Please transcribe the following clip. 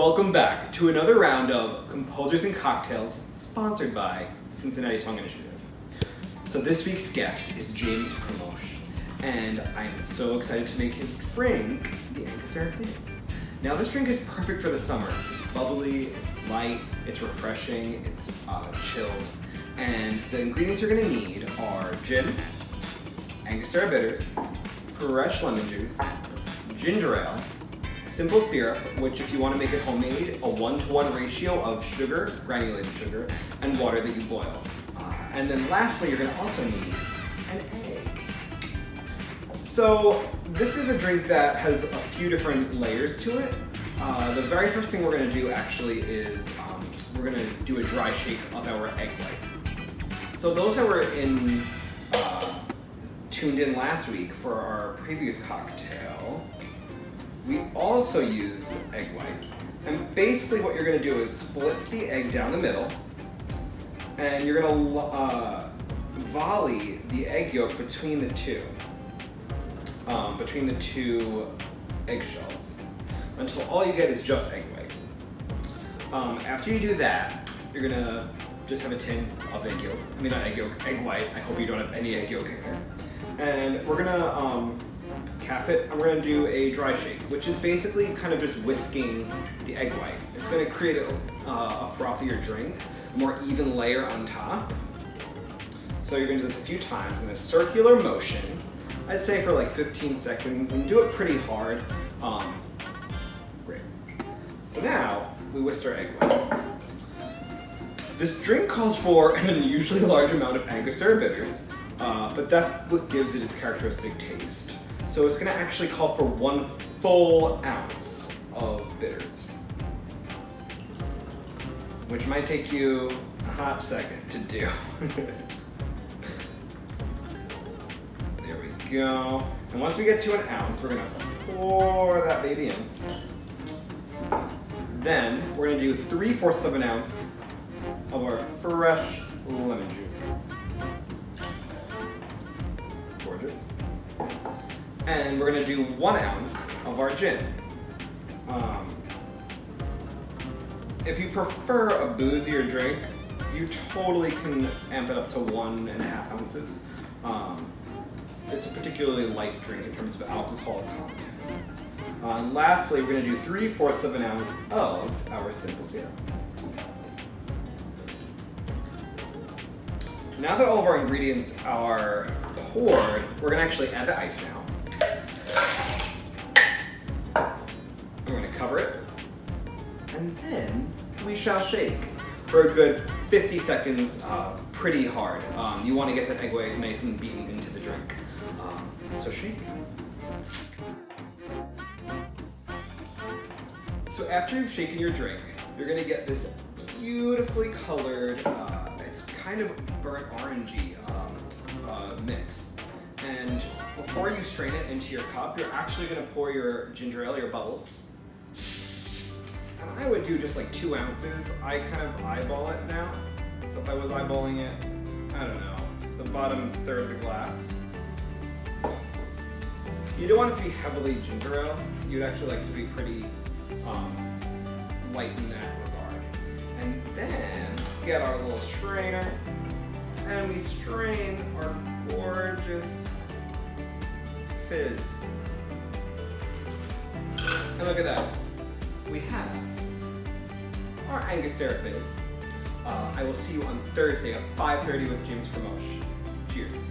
Welcome back to another round of Composers and Cocktails sponsored by Cincinnati Song Initiative. So this week's guest is James Primosch, and I am so excited to make his drink, the Angostura Fizz. Now this drink is perfect for the summer. It's bubbly, it's light, it's refreshing, it's chilled, and the ingredients you're going to need are gin, Angostura bitters, fresh lemon juice, ginger ale, simple syrup, which if you want to make it homemade, a 1-to-1 ratio of sugar, granulated sugar, and water that you boil. And then lastly, you're going to also need an egg. So this is a drink that has a few different layers to it. The very first thing we're going to do actually is we're going to do a dry shake of our egg white. So those that were tuned in last week for our previous cocktail, we also used egg white. And basically what you're going to do is split the egg down the middle, and you're going to volley the egg yolk between the two eggshells until all you get is just egg white. After you do that, you're going to just have a tin of egg yolk. I mean, not egg yolk, egg white. I hope you don't have any egg yolk in there. And we're going to cap it, and we're going to do a dry shake, which is basically kind of just whisking the egg white. It's going to create a frothier drink, a more even layer on top. So you're going to do this a few times in a circular motion, I'd say for like 15 seconds, and do it pretty hard. Great. So now we whisked our egg white. This drink calls for an unusually large amount of Angostura bitters, but that's what gives it its characteristic taste. So it's going to actually call for 1 full ounce of bitters, which might take you a hot second to do. There we go. And once we get to 1 ounce, we're going to pour that baby in. Then we're going to do 3/4 of an ounce of our fresh lemon juice. Gorgeous. And we're going to do 1 ounce of our gin. If you prefer a boozier drink, you totally can amp it up to 1.5 ounces. It's a particularly light drink in terms of alcohol content. And lastly, we're going to do 3/4 of an ounce of our simple syrup. Now that all of our ingredients are poured, we're going to actually add the ice now. I'm going to cover it, and then we shall shake for a good 50 seconds, pretty hard. You want to get that egg white nice and beaten into the drink. So shake. So after you've shaken your drink, you're going to get this beautifully colored, it's kind of burnt orangey mix. And before you strain it into your cup, you're actually going to pour your ginger ale, your bubbles. And I would do just like 2 ounces. I kind of eyeball it now. So if I was eyeballing it, I don't know, the bottom third of the glass. You don't want it to be heavily ginger ale. You'd actually like it to be pretty light in that regard. And then get our little strainer, and we strain our gorgeous fizz. And look at that. We have our Angostura Fizz. I will see you on Thursday at 5:30 with James Primosch. Cheers.